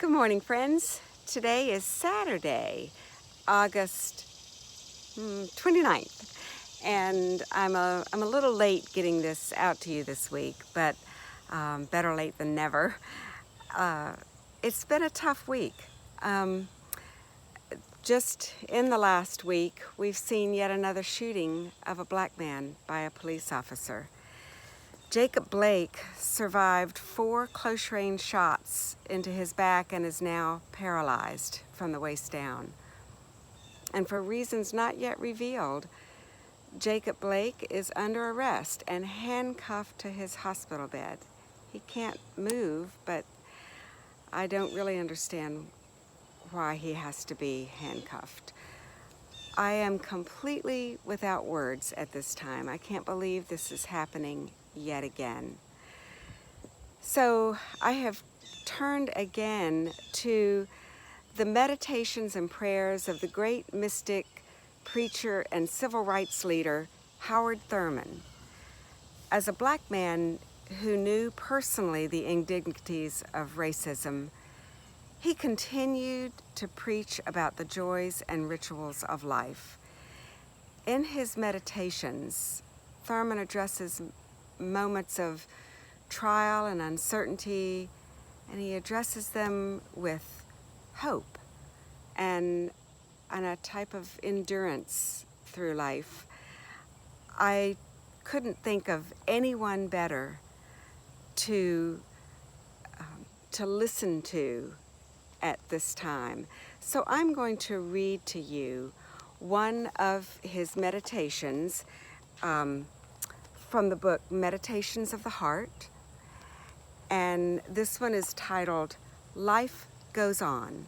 Good morning, friends. Today is Saturday, August 29th, and I'm a little late getting this out to you this week, but better late than never. It's been a tough week. Just in the last week, we've seen yet another shooting of a black man by a police officer. Jacob Blake survived 4 close-range shots into his back and is now paralyzed from the waist down. And for reasons not yet revealed, Jacob Blake is under arrest and handcuffed to his hospital bed. He can't move, but I don't really understand why he has to be handcuffed. I am completely without words at this time. I can't believe this is happening yet again. So I have turned again to the meditations and prayers of the great mystic, preacher, and civil rights leader, Howard Thurman. As a black man who knew personally the indignities of racism, he continued to preach about the joys and rituals of life. In his meditations, Thurman addresses moments of trial and uncertainty, and he addresses them with hope and a type of endurance through life. I couldn't think of anyone better to listen to at this time. So I'm going to read to you one of his meditations from the book Meditations of the Heart, and this one is titled Life Goes On.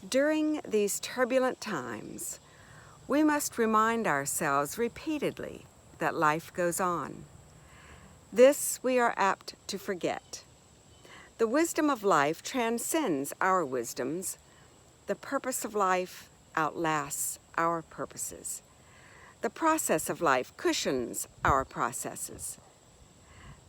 During these turbulent times, we must remind ourselves repeatedly that life goes on. This we are apt to forget. The wisdom of life transcends our wisdoms. The purpose of life outlasts our purposes. The process of life cushions our processes.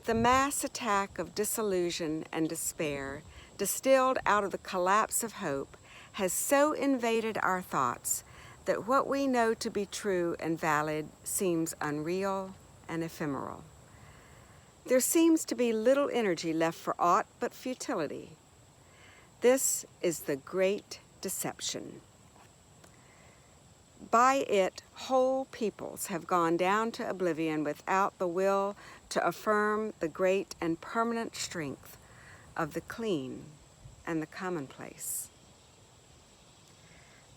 The mass attack of disillusion and despair, distilled out of the collapse of hope, has so invaded our thoughts that what we know to be true and valid seems unreal and ephemeral. There seems to be little energy left for aught but futility. This is the great deception. By it, whole peoples have gone down to oblivion without the will to affirm the great and permanent strength of the clean and the commonplace.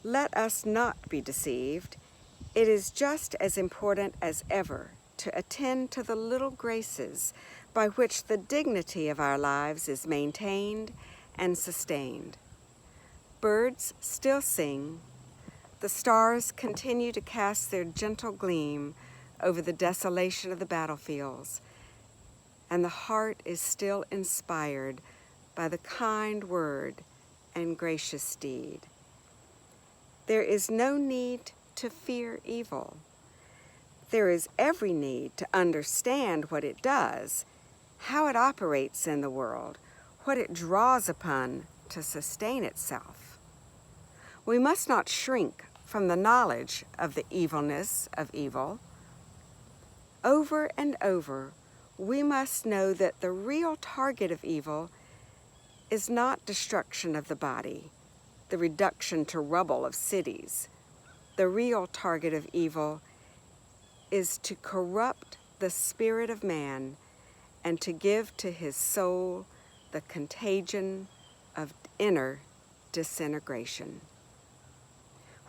Let us not be deceived. It is just as important as ever to attend to the little graces by which the dignity of our lives is maintained and sustained. Birds still sing. The stars continue to cast their gentle gleam over the desolation of the battlefields, and the heart is still inspired by the kind word and gracious deed. There is no need to fear evil. There is every need to understand what it does, how it operates in the world, what it draws upon to sustain itself. We must not shrink from the knowledge of the evilness of evil. Over and over, we must know that the real target of evil is not destruction of the body, the reduction to rubble of cities. The real target of evil is to corrupt the spirit of man and to give to his soul the contagion of inner disintegration.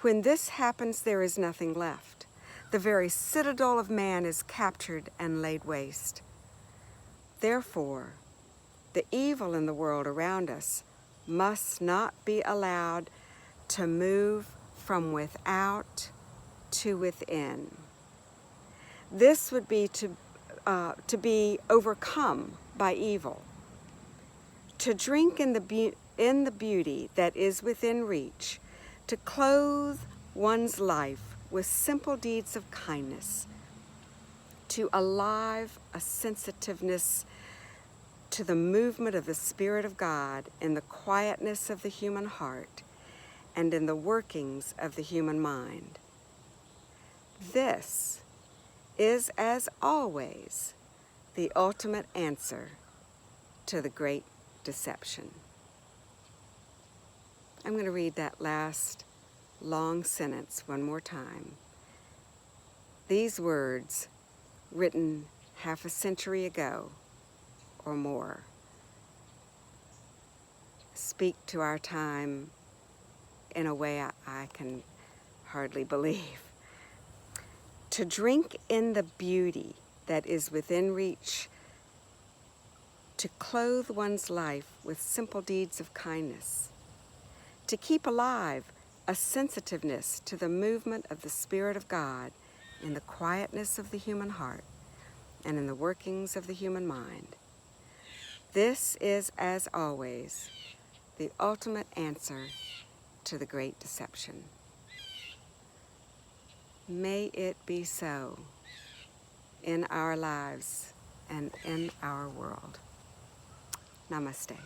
When this happens, there is nothing left. The very citadel of man is captured and laid waste. Therefore, the evil in the world around us must not be allowed to move from without to within. This would be to be overcome by evil. To drink in the beauty that is within reach, to clothe one's life with simple deeds of kindness, to alive a sensitiveness to the movement of the Spirit of God in the quietness of the human heart and in the workings of the human mind. This is, as always, the ultimate answer to the great deception. I'm going to read that last long sentence one more time. These words, written half a century ago or more, speak to our time in a way I can hardly believe. To drink in the beauty that is within reach, to clothe one's life with simple deeds of kindness, to keep alive a sensitiveness to the movement of the Spirit of God in the quietness of the human heart and in the workings of the human mind. This is, as always, the ultimate answer to the great deception. May it be so in our lives and in our world. Namaste.